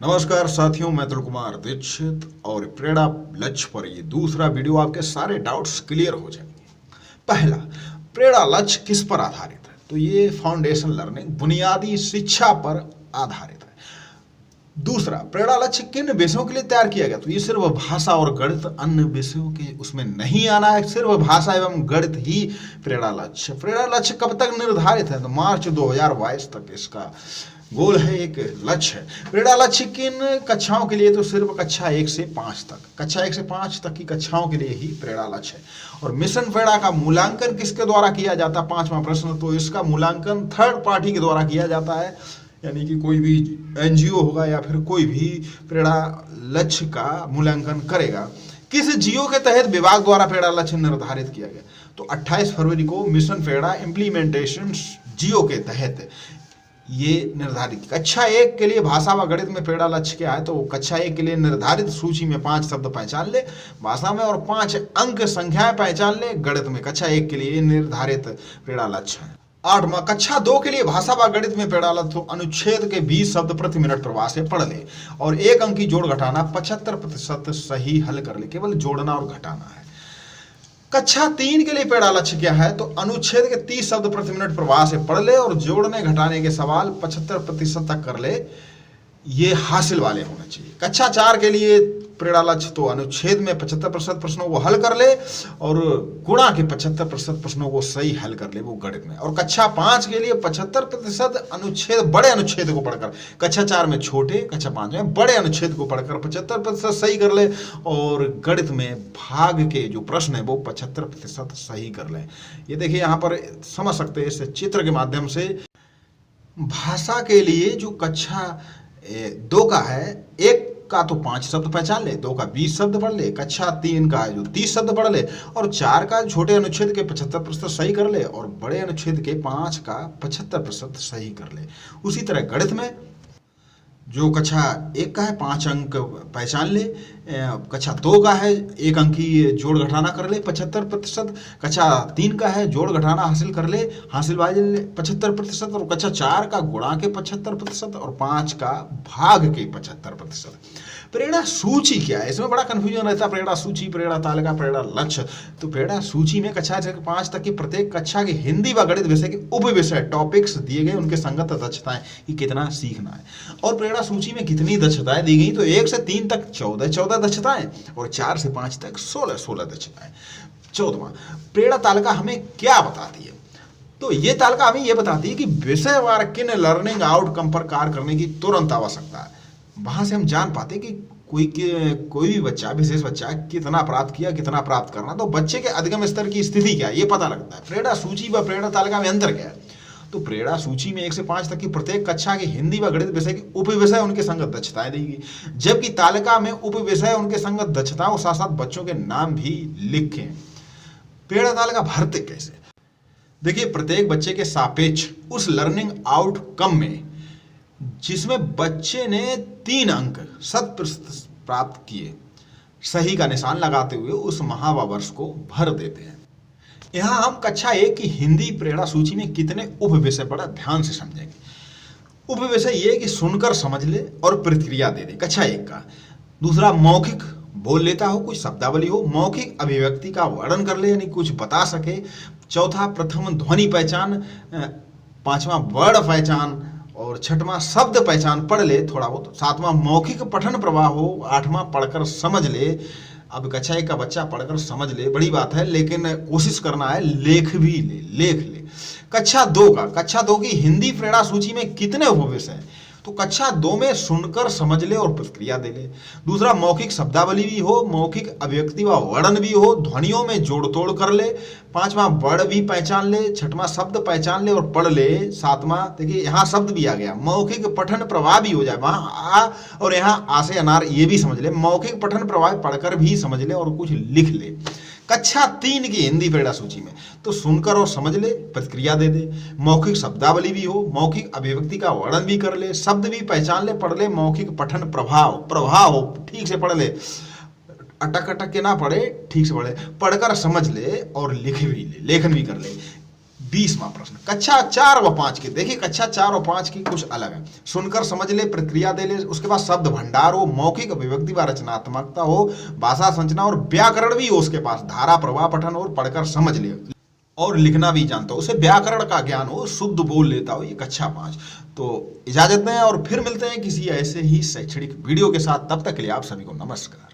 नमस्कार साथियों, मैं अतुल कुमार दीक्षित और प्रेरणा लक्ष्य पर ये दूसरा वीडियो आपके सारे डाउट्स क्लियर हो जाएंगे। पहला, प्रेरणा लक्ष्य किस पर आधारित है? तो ये फाउंडेशन लर्निंग, बुनियादी शिक्षा पर आधारित है। दूसरा, प्रेरणा लक्ष्य किन विषयों के लिए तैयार किया गया? तो ये सिर्फ भाषा और गणित, अन्य विषयों के उसमें नहीं आना है, सिर्फ भाषा एवं गणित ही प्रेरणा लक्ष्य। प्रेरणा लक्ष्य कब तक निर्धारित है? तो मार्च 2022 तक इसका गोल है, एक लक्ष्य है। प्रेरणा लक्ष्य किन कक्षाओं के लिए? तो सिर्फ कक्षा 1 से 5 तक, कक्षा 1 से 5 तक की कक्षाओं के लिए ही प्रेरणा लक्ष्य है। और मिशन प्रेरणा का मूल्यांकन किसके द्वारा किया जाता है? 5वां प्रश्न, तो इसका मूल्यांकन थर्ड पार्टी के द्वारा किया जाता है, यानी कि कोई भी एनजीओ होगा या फिर कोई भी प्रेरणा लक्ष्य का मूल्यांकन करेगा। किस जियो के तहत विभाग द्वारा प्रेरणा लक्ष्य निर्धारित किया गया? तो 28 फरवरी को मिशन प्रेरणा इम्प्लीमेंटेशन जियो के तहत ये निर्धारित। कक्षा 1 के लिए भाषा व गणित में प्रेरणा लक्ष्य क्या है? तो कक्षा 1 के लिए निर्धारित सूची में 5 शब्द पहचान ले भाषा में और 5 अंक संख्याएं पहचान ले गणित में। कक्षा 1 के लिए निर्धारित प्रेरणा लक्ष्य है। 8वां, कक्षा 2 के लिए भाषा व गणित में प्रेरणा लक्ष्य अनुच्छेद के 20 शब्द प्रति मिनट प्रवाह से पढ़ ले और 1 अंक की जोड़ घटाना 75% सही हल कर ले। केवल जोड़ना और घटाना है। कक्षा 3 के लिए प्रेरणा लक्ष्य क्या है? तो अनुच्छेद के 30 शब्द प्रति मिनट प्रवाह से पढ़ ले और जोड़ने घटाने के सवाल 75% तक कर ले। ये हासिल वाले होने चाहिए। कक्षा 4 के लिए प्रेरणा लक्ष्य, तो अनुच्छेद में 75% प्रश्नों को हल कर ले और गुणा के 75% प्रश्नों को सही हल कर ले, वो गणित में। और कक्षा 5 के लिए 75% अनुच्छेद, बड़े अनुच्छेद को पढ़कर, कक्षा 4 में छोटे, कक्षा 5 में बड़े अनुच्छेद को पढ़कर 75% सही कर ले और गणित में भाग के जो प्रश्न है वो 75% सही कर ले। ये देखिए, यहाँ पर समझ सकते हैं इस चित्र के माध्यम से। भाषा के लिए जो कक्षा 2 का है, 1 का तो 5 शब्द पहचान ले, 2 का 20 शब्द पढ़ ले, कक्षा 3 का जो 30 शब्द पढ़ ले और 4 का छोटे अनुच्छेद के 75% सही कर ले और बड़े अनुच्छेद के 5 का 75% सही कर ले। उसी तरह गणित में जो कक्षा 1 का है 5 अंक पहचान ले, कक्षा 2 का है 1 अंक की जोड़ घटाना कर ले 75%, कक्षा 3 का है जोड़ घटाना हासिल कर ले, हासिल वाले 75%, और कक्षा 4 का गुणा के 75% और 5 का भाग के 75%। प्रेरणा सूची क्या है? इसमें बड़ा कंफ्यूजन रहता है। प्रेरणा सूची, प्रेरणा तालिका, प्रेरणा लक्ष्य। तो प्रेरणा सूची में कक्षा 5 तक की प्रत्येक कक्षा के हिंदी व गणित विषय के उप विषय टॉपिक्स दिए गए, उनके संगत दक्षताएं कि कितना सीखना है। और प्रेरणा सूची में कितनी दक्षताएं दी गई? तो 1 से 3 तक 14 दक्षताएं और 4 से 5 तक 16 दक्षताएं। 14वां, प्रेरणा तालिका हमें क्या बताती है? तो ये तालिका हमें ये बताती है कि विषयवार किन लर्निंग आउटकम पर कार्य करने की तुरंत आवश्यकता है। वहां से हम जान पाते कि कोई भी बच्चा, विशेष बच्चा कितना प्राप्त किया, कितना प्राप्त करना, तो बच्चे के अधिगम स्तर की स्थिति क्या है ये पता लगता है। प्रेरणा सूची व प्रेरणा तालिका में अंतर क्या है? तो प्रेरणा सूची में 1 से 5 तक की प्रत्येक कक्षा के हिंदी व गणित विषय के उप विषय, उनके संगत दक्षताएं देगी, जबकि तालिका में उप विषय, उनके संगत दक्षताओं साथ साथ बच्चों के नाम भी लिखे। प्रेरणा तालिका भरते कैसे? देखिए, प्रत्येक बच्चे के सापेक्ष उस लर्निंग आउटकम में जिसमें बच्चे ने 3 अंक 100% प्राप्त किए, सही का निशान लगाते हुए उस महावर्ष को भर देते हैं। यहां हम कक्षा 1 की हिंदी प्रेरणा सूची में कितने उप विषय बड़ा ध्यान से समझेंगे। उप विषय ये कि सुनकर समझ ले और प्रतिक्रिया दे दे, कक्षा 1 का। दूसरा, मौखिक बोल लेता हो, कुछ शब्दावली हो, मौखिक अभिव्यक्ति का वर्णन कर ले, यानी कुछ बता सके। चौथा, प्रथम ध्वनि पहचान। 5वां, वर्ड पहचान। और 6वां, शब्द पहचान पढ़ ले थोड़ा बहुत। 7वां, मौखिक पठन प्रवाह हो। 8वां, पढ़कर समझ ले। अब कक्षा 1 का बच्चा पढ़कर समझ ले, बड़ी बात है, लेकिन कोशिश करना है लेख भी ले, लेख ले। कक्षा 2 की हिंदी प्रेरणा सूची में कितने उपविषय हैं? तो कक्षा 2 में सुनकर समझ ले और प्रतिक्रिया दे ले। दूसरा, मौखिक शब्दावली भी हो, मौखिक अभिव्यक्ति व वर्णन भी हो, ध्वनियों में जोड़ तोड़ कर ले। 5वां, वर्ड भी पहचान ले। 6वां, शब्द पहचान ले और पढ़ ले। 7वां, देखिए यहाँ शब्द भी आ गया, मौखिक पठन प्रवाह भी हो जाए, वहाँ आ और यहाँ आ से अनार, ये भी समझ ले। मौखिक पठन प्रवाह पढ़कर भी समझ ले और कुछ लिख ले। कक्षा 3 की हिंदी प्रेरणा सूची में तो सुनकर और समझ ले, प्रतिक्रिया दे दे, मौखिक शब्दावली भी हो, मौखिक अभिव्यक्ति का वर्णन भी कर ले, शब्द भी पहचान ले, पढ़ ले, मौखिक पठन प्रभाव हो, ठीक से पढ़ ले, अटक अटक के ना पढ़े, ठीक से पढ़े, पढ़कर समझ ले और लिख भी ले, लेखन भी कर ले। 20वां प्रश्न कक्षा 4 व 5 की, देखिए कक्षा 4 और 5 की कुछ अलग है। सुनकर समझ ले, प्रक्रिया दे ले, उसके बाद शब्द भंडार हो, मौखिक अभिव्यक्ति व रचनात्मकता हो, भाषा संरचना और व्याकरण भी हो उसके पास, धारा प्रवाह पठन और पढ़कर समझ ले और लिखना भी जानता हो, उसे व्याकरण का ज्ञान हो, शुद्ध बोल लेता हो, ये कक्षा 5। तो इजाजत दें और फिर मिलते हैं किसी ऐसे ही शैक्षणिक वीडियो के साथ, तब तक के लिए आप सभी को नमस्कार।